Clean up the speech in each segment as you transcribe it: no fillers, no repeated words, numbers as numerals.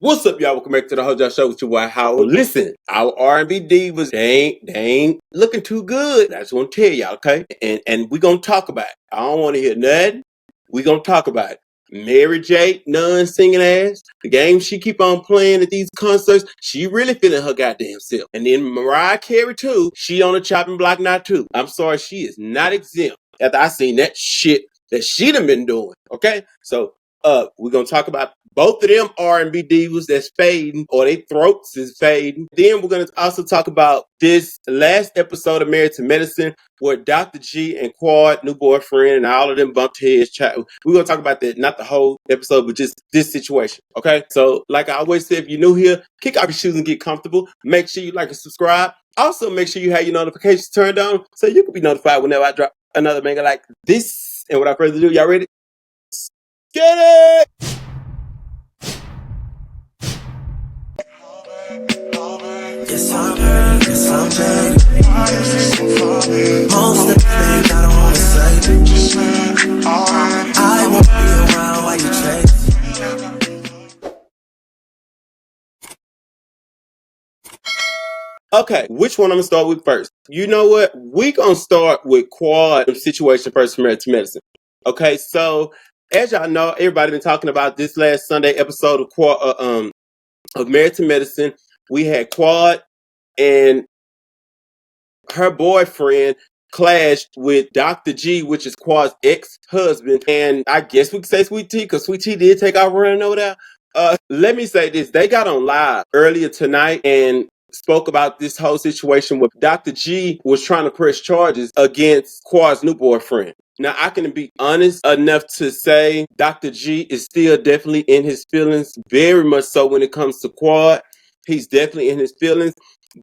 What's up, y'all? Welcome back to the Hojo Show with your boy Howard. Listen, our R&B divas, they ain't looking too good. I just want to tell y'all, okay? And we gonna talk about it. I don't want to hear nothing. We gonna talk about it. Mary J, non-singing ass. The game she keep on playing at these concerts, she really feeling her goddamn self. And then Mariah Carey too, she on the chopping block now too. I'm sorry, she is not exempt. After I seen that shit that she done been doing, okay? So we're gonna talk about both of them R&B divas that's fading, or their throats is fading. Then we're gonna also talk about this last episode of Married to Medicine, where Dr. G and Quad, new boyfriend, and all of them bumped heads. We're gonna talk about that, not the whole episode, but just this situation. Okay. So, like I always say, if you're new here, kick off your shoes and get comfortable. Make sure you like and subscribe. Also, make sure you have your notifications turned on so you can be notified whenever I drop another manga like this. And without further ado, y'all ready? Get it! Yes, I'm hurt, yes, I'm bad. Most of the things I don't wanna say. I won't be around while you chase. Okay, which one I'm gonna start with first? You know what? We gonna start with Quad situation first from Married to Medicine. Okay, so as y'all know, everybody been talking about this last Sunday episode of Quad, of Married to Medicine. We had Quad and her boyfriend clashed with Dr. G, which is Quad's ex-husband. And I guess we could say Sweet T, because Sweet T did take our running over there. Let me say this. They got on live earlier tonight and spoke about this whole situation where Dr. G was trying to press charges against Quad's new boyfriend. Now, I can be honest enough to say Dr. G is still definitely in his feelings, very much so when it comes to Quad. He's definitely in his feelings.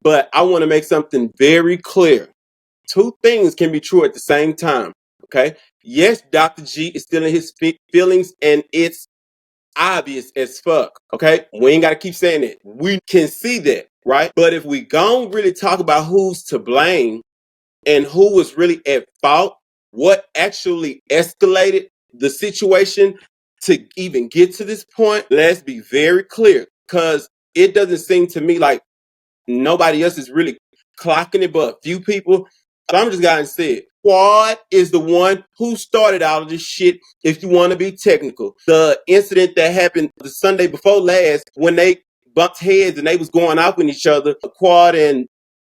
But I want to make something very clear. Two things can be true at the same time. Okay. Yes, Dr. G is still in his feelings, and it's obvious as fuck. Okay. We ain't got to keep saying it. We can see that, right? But if we gon' really talk about who's to blame and who was really at fault, what actually escalated the situation to even get to this point, let's be very clear. Because it doesn't seem to me like nobody else is really clocking it but a few people. So I'm just gonna say it. Quad is the one who started all of this shit, if you want to be technical. The incident that happened the Sunday before last, when they bumped heads and they was going off with each other, Quad and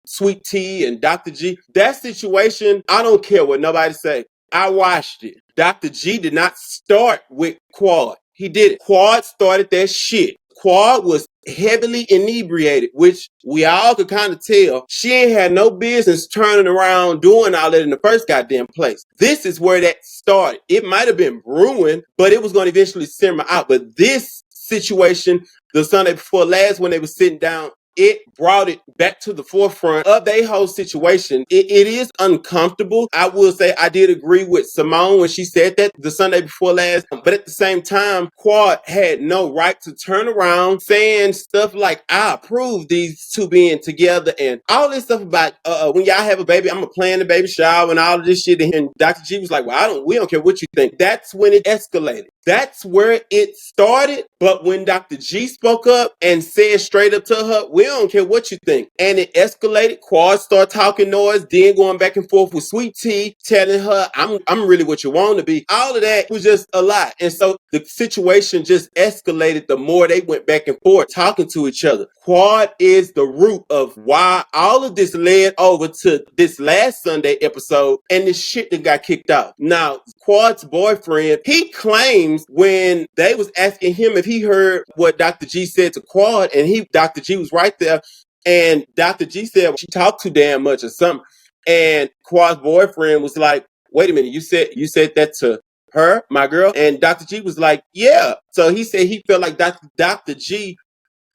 Sweet T and Dr. G, that situation, I don't care what nobody say. I watched it. Dr. G did not start with Quad. He did it. Quad started that shit. Quad was heavily inebriated, which we all could kind of tell. She ain't had no business turning around doing all that in the first goddamn place. This is where that started. It might have been brewing, but it was going to eventually simmer out. But this situation, the Sunday before last, when they were sitting down, it brought it back to the forefront of their whole situation. It is uncomfortable. I will say I did agree with Simone when she said that the Sunday before last. But at the same time, Quad had no right to turn around saying stuff like, I approve these two being together and all this stuff about when y'all have a baby, I'm gonna plan the baby shower and all of this shit. And Dr. G was like, well, we don't care what you think. That's when it escalated. That's where it started. But when Dr. G spoke up and said straight up to her, we don't care what you think. And it escalated. Quad started talking noise, then going back and forth with Sweet T, telling her, I'm really what you want to be. All of that was just a lot. And so the situation just escalated the more they went back and forth talking to each other. Quad is the root of why all of this led over to this last Sunday episode and this shit that got kicked out. Now, Quad's boyfriend, he claims when they was asking him if he heard what Dr. G said to Quad, and Dr. G was right there, and Dr. G said she talked too damn much or something. And Quad's boyfriend was like, wait a minute, you said that to her, my girl? And Dr. G was like, yeah. So he said he felt like Dr. G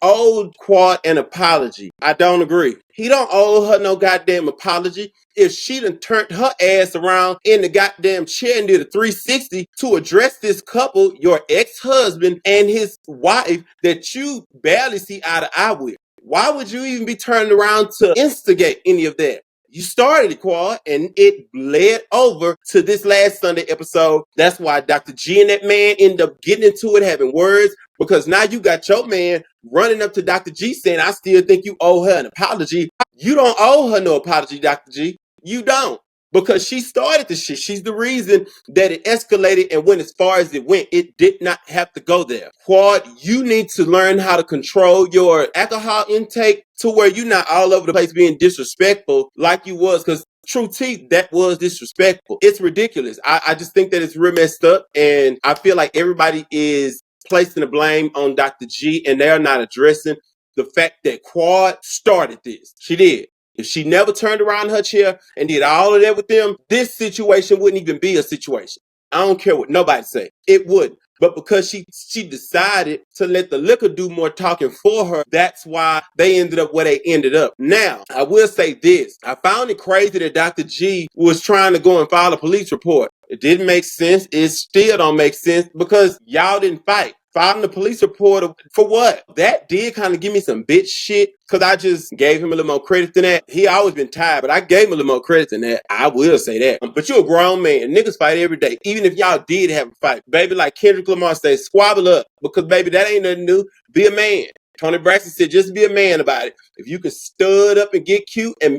owed Quad an apology. I don't agree. He don't owe her no goddamn apology. If she done turned her ass around in the goddamn chair and did a 360 to address this couple, your ex-husband and his wife that you barely see eye to eye with, why would you even be turning around to instigate any of that? You started it, Quad, and it led over to this last Sunday episode. That's why Dr. G and that man ended up getting into it, having words, Because now you got your man running up to Dr. G saying, I still think you owe her an apology. You don't owe her no apology, Dr. G. You don't. Because she started the shit. She's the reason that it escalated and went as far as it went. It did not have to go there. Quad, you need to learn how to control your alcohol intake to where you're not all over the place being disrespectful like you was. Because true T, that was disrespectful. It's ridiculous. I just think that it's real messed up. And I feel like everybody is placing the blame on Dr. G and they're not addressing the fact that Quad started this. She did. If she never turned around her chair and did all of that with them, this situation wouldn't even be a situation. I don't care what nobody say. It wouldn't. But because she decided to let the liquor do more talking for her, that's why they ended up where they ended up. Now, I will say this. I found it crazy that Dr. G was trying to go and file a police report. It didn't make sense. It still don't make sense because y'all didn't fight. Filing the police report for what? That did kind of give me some bitch shit because I just gave him a little more credit than that. He always been tired, but I gave him a little more credit than that. I will say that. But you're a grown man. Niggas fight every day. Even if y'all did have a fight. Baby, like Kendrick Lamar said, squabble up because, baby, that ain't nothing new. Be a man. Tony Braxton said, just be a man about it. If you can stud up and get cute and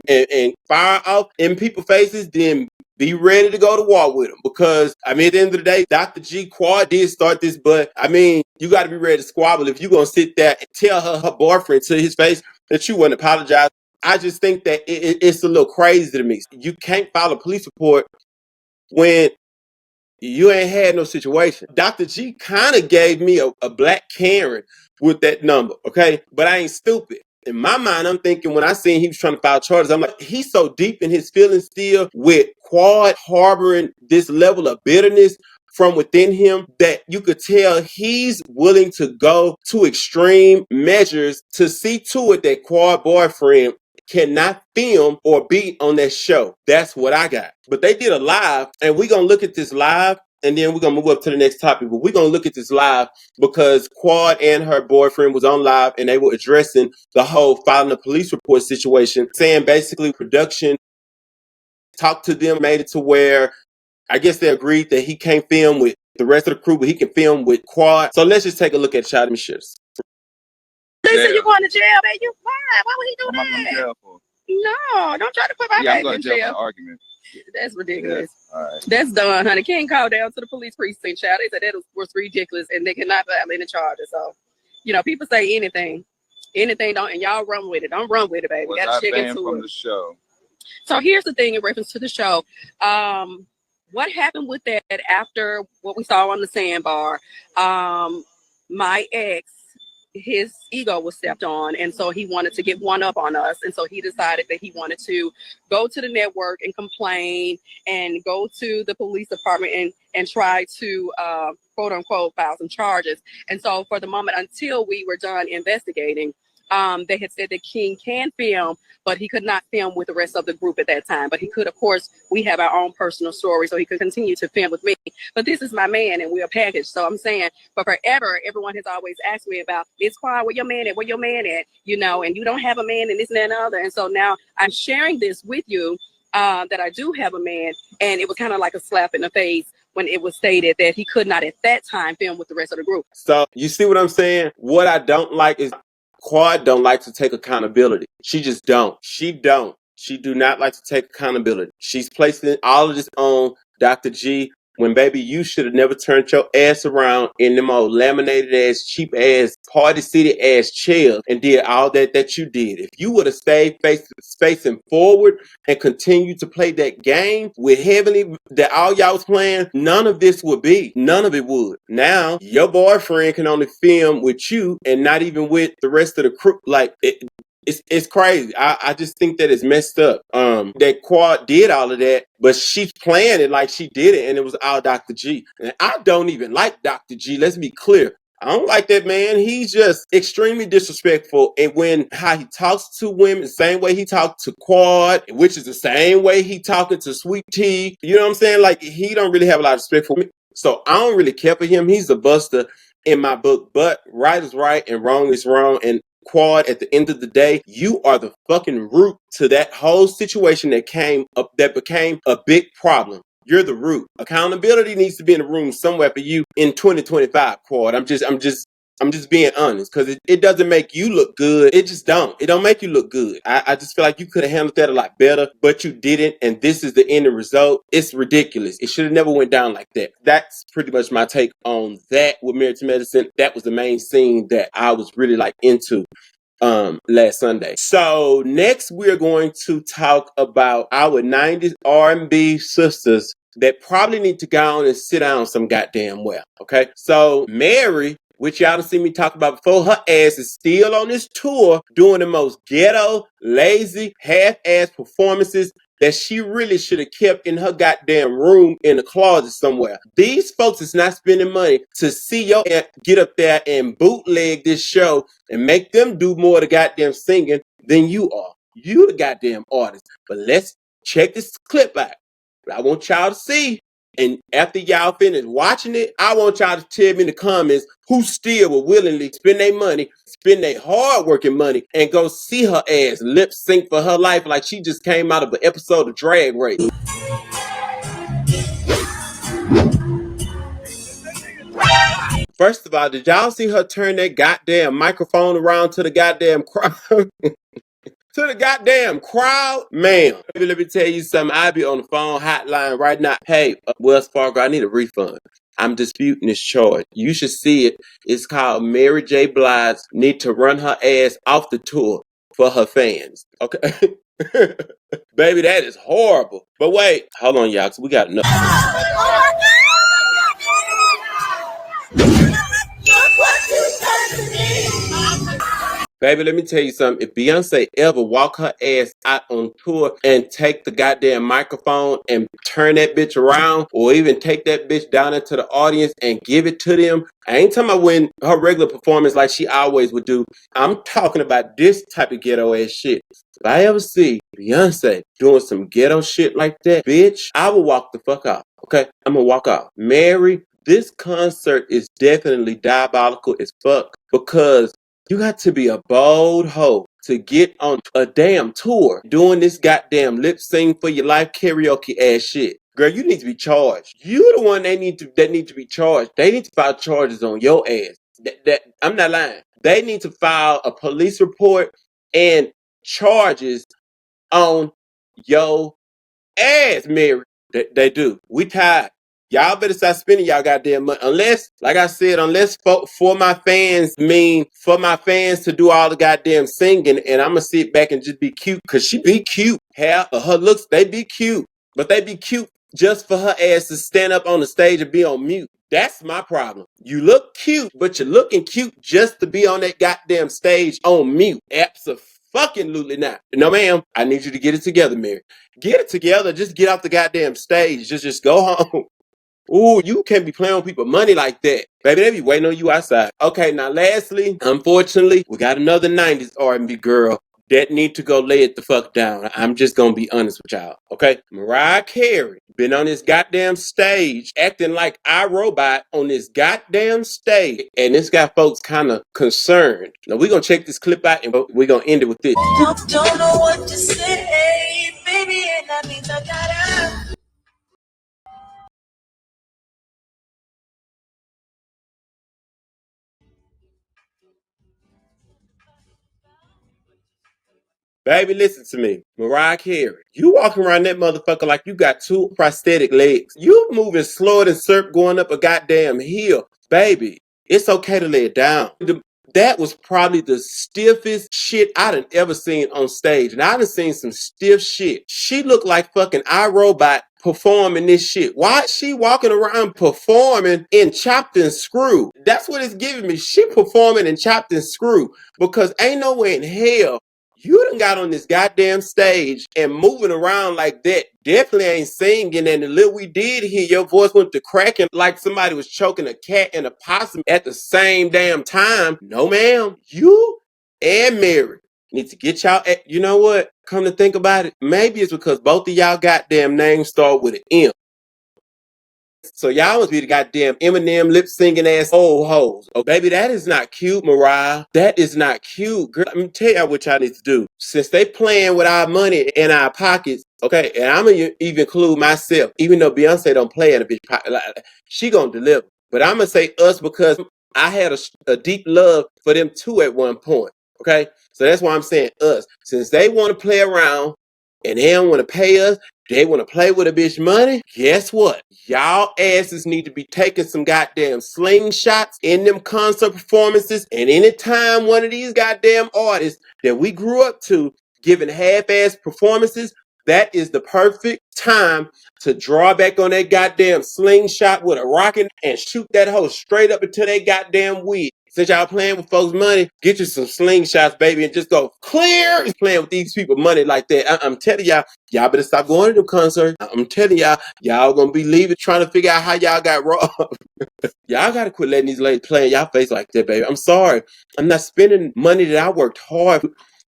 fire off in people's faces, then be ready to go to war with them. Because, I mean, at the end of the day, Dr. G Quad did start this, but, I mean, you got to be ready to squabble if you're going to sit there and tell her boyfriend to his face that you wouldn't apologize. I just think that it's a little crazy to me. You can't file a police report when you ain't had no situation. Dr. G kind of gave me a black Karen with that number, okay? But I ain't stupid. In my mind, I'm thinking when I seen he was trying to file charges, I'm like, he's so deep in his feelings still with Quad harboring this level of bitterness from within him that you could tell he's willing to go to extreme measures to see to it that Quad boyfriend cannot film or be on that show. That's what I got. But they did a live, and we're going to look at this live, and then we're going to move up to the next topic. But we're going to look at this live because Quad and her boyfriend was on live, and they were addressing the whole filing a police report situation, saying basically production talked to them, made it to where I guess they agreed that he can't film with the rest of the crew, but he can film with Quad. So let's just take a look at Shot and Shifts. They said you're going to jail, baby. Why? Why would he do that? Going to jail for? No, don't try to put my baby I'm going in to jail jail. for an argument. That's ridiculous. Yeah. All right. That's done, honey. King called down to the police precinct, child. They said that was ridiculous, and they cannot file any charges. So, you know, people say anything don't, and y'all run with it. Don't run with it, baby. Was Gotta I check banned into from it. the show? So here's the thing in reference to the show. What happened with that after what we saw on the sandbar? My ex, his ego was stepped on, and so he wanted to get one up on us, and so he decided that he wanted to go to the network and complain and go to the police department and try to quote unquote file some charges. And so for the moment until we were done investigating, they had said that King can film, but he could not film with the rest of the group at that time. But he could, of course, we have our own personal story, so he could continue to film with me. But this is my man, and we're a package. So I'm saying, for forever, everyone has always asked me about, Miss Quad, where your man at? Where your man at? You know, and you don't have a man, and this and that and other. And so now I'm sharing this with you, that I do have a man, and it was kind of like a slap in the face when it was stated that he could not at that time film with the rest of the group. So you see what I'm saying? What I don't like is Quad don't like to take accountability. She just don't. She don't. She do not like to take accountability. She's placing all of this on Dr. G when, baby, you should have never turned your ass around in them old laminated ass, cheap ass, party city ass chairs and did all that you did. If you would have stayed facing forward and continued to play that game with Heavenly that all y'all was playing, none of this would be. None of it would. Now, your boyfriend can only film with you and not even with the rest of the crew. Like, it's crazy. I just think that it's messed up. That Quad did all of that, but she's playing it like she did it, and it was all Dr. G. And I don't even like Dr. G. Let's be clear. I don't like that man. He's just extremely disrespectful. And when how he talks to women, the same way he talked to Quad, which is the same way he talking to Sweet Tea. You know what I'm saying? Like, he don't really have a lot of respect for me. So I don't really care for him. He's a buster in my book. But right is right and wrong is wrong. And Quad, at the end of the day, you are the fucking root to that whole situation that came up, that became a big problem. You're the root. Accountability needs to be in the room somewhere for you in 2025, Quad. I'm just I'm just being honest, because it doesn't make you look good. It just don't. It don't make you look good. I just feel like you could have handled that a lot better, but you didn't, and this is the end result. It's ridiculous. It should have never went down like that. That's pretty much my take on that with Married to Medicine. That was the main scene that I was really like into last Sunday. So next we're going to talk about our 90s R&B sisters that probably need to go on and sit down some goddamn well. Okay, so Mary, which y'all done seen me talk about before, her ass is still on this tour doing the most ghetto, lazy, half-ass performances that she really should have kept in her goddamn room in the closet somewhere. These folks is not spending money to see your ass get up there and bootleg this show and make them do more of the goddamn singing than you are. You the goddamn artist. But let's check this clip out. I want y'all to see. And after y'all finish watching it, I want y'all to tell me in the comments who still will willingly spend their money, spend their hard-working money, and go see her ass lip sync for her life like she just came out of an episode of Drag Race. First of all, did y'all see her turn that goddamn microphone around to the goddamn crowd? To the goddamn crowd, ma'am. Let me tell you something. I be on the phone hotline right now. Hey, Wells Fargo, I need a refund. I'm disputing this charge. You should see it. It's called Mary J. Blige need to run her ass off the tour for her fans. Okay? Baby, that is horrible. But wait, hold on, y'all, 'cause we got enough. Baby, let me tell you something. If Beyonce ever walk her ass out on tour and take the goddamn microphone and turn that bitch around, or even take that bitch down into the audience and give it to them, I ain't talking about when her regular performance like she always would do. I'm talking about this type of ghetto ass shit. If I ever see Beyonce doing some ghetto shit like that, bitch, I will walk the fuck out. Okay? I'm gonna walk out. Mary, this concert is definitely diabolical as fuck, because you got to be a bold hoe to get on a damn tour doing this goddamn lip sync for your life karaoke ass shit. Girl, you need to be charged. You the one that need to be charged. They need to file charges on your ass. I'm not lying. They need to file a police report and charges on your ass, Mary. They do. We tired. Y'all better start spending y'all goddamn money. Unless, like I said, unless for my fans mean for my fans to do all the goddamn singing, and I'm gonna sit back and just be cute, cause she be cute. Her looks, they be cute, but they be cute just for her ass to stand up on the stage and be on mute. That's my problem. You look cute, but you're looking cute just to be on that goddamn stage on mute. Absolutely not. No, ma'am. I need you to get it together, Mary. Get it together. Just get off the goddamn stage. Just go home. Ooh, you can't be playing with people money like that. Baby, they be waiting on you outside. Okay, now lastly, unfortunately, we got another 90s R&B girl that need to go lay it the fuck down. I'm just gonna be honest with y'all, okay? Mariah Carey been on this goddamn stage acting like iRobot on this goddamn stage, and this got folks kind of concerned. Now we're gonna check this clip out and we're gonna end it with this. Don't know what to say, baby, and that means I gotta. Baby, listen to me. Mariah Carey, you walking around that motherfucker like you got two prosthetic legs. You moving slower than Serp going up a goddamn hill. Baby, it's okay to lay it down. That was probably the stiffest shit I done ever seen on stage. And I done seen some stiff shit. She looked like fucking iRobot performing this shit. Why is she walking around performing in Chopped and Screw? That's what it's giving me. She performing in Chopped and Screw, because ain't no way in hell you done got on this goddamn stage and moving around like that. Definitely ain't singing, and the little we did hear, your voice went to cracking like somebody was choking a cat and a possum at the same damn time. No, ma'am. You and Mary need to get y'all. You know what? Come to think about it, maybe it's because both of y'all goddamn names start with an M. So y'all must be the goddamn Eminem lip singing ass old hoes. Oh, baby, that is not cute, Mariah. That is not cute, girl. Let me tell y'all what y'all need to do. Since they playing with our money in our pockets, okay, and I'm gonna even include myself, even though Beyonce don't play in a bitch pocket, she gonna deliver. But I'm gonna say us because I had a deep love for them too at one point. Okay, so that's why I'm saying us. Since they want to play around and they don't want to pay us, they want to play with a bitch money. Guess what? Y'all asses need to be taking some goddamn slingshots in them concert performances. And anytime one of these goddamn artists that we grew up to giving half-ass performances, that is the perfect time to draw back on that goddamn slingshot with a rocket and shoot that hoe straight up into that goddamn wig. Since y'all playing with folks' money, get you some slingshots, baby, and just go clear. Playing with these people money like that. I'm telling y'all better stop going to them concerts. I'm telling y'all gonna be leaving trying to figure out how y'all got robbed. Y'all gotta quit letting these ladies play in y'all face like that, baby. I'm sorry. I'm not spending money that I worked hard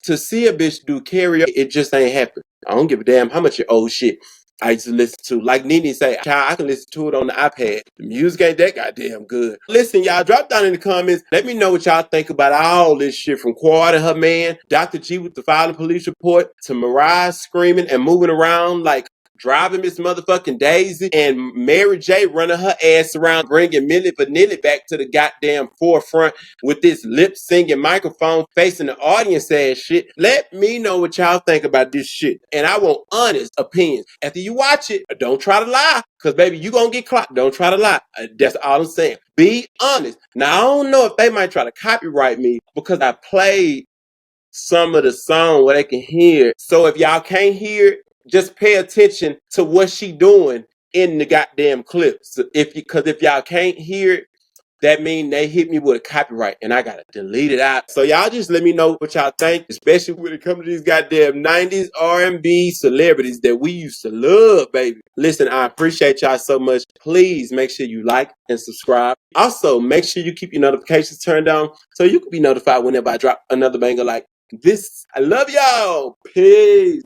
to see a bitch do karaoke. It just ain't happen. I don't give a damn how much your old shit I used to listen to. Like Nene say, child, I can listen to it on the iPad. The music ain't that goddamn good. Listen, y'all, drop down in the comments. Let me know what y'all think about all this shit from Quad and her man, Dr. G with the filing police report, to Mariah screaming and moving around like driving Miss Motherfucking Daisy, and Mary J running her ass around bringing Milli Vanilli back to the goddamn forefront with this lip singing microphone facing the audience ass shit. Let me know what y'all think about this shit. And I want honest opinions. After you watch it, don't try to lie. Cause baby, you gonna get clocked. Don't try to lie. That's all I'm saying. Be honest. Now I don't know if they might try to copyright me because I played some of the song where they can hear it. So if y'all can't hear it, just pay attention to what she doing in the goddamn clips. So if y'all can't hear it, that mean they hit me with a copyright and I gotta delete it out. So y'all just let me know what y'all think, especially when it comes to these goddamn 90s R&B celebrities that we used to love, baby. Listen, I appreciate y'all so much. Please make sure you like and subscribe. Also, make sure you keep your notifications turned on so you can be notified whenever I drop another banger like this. I love y'all. Peace.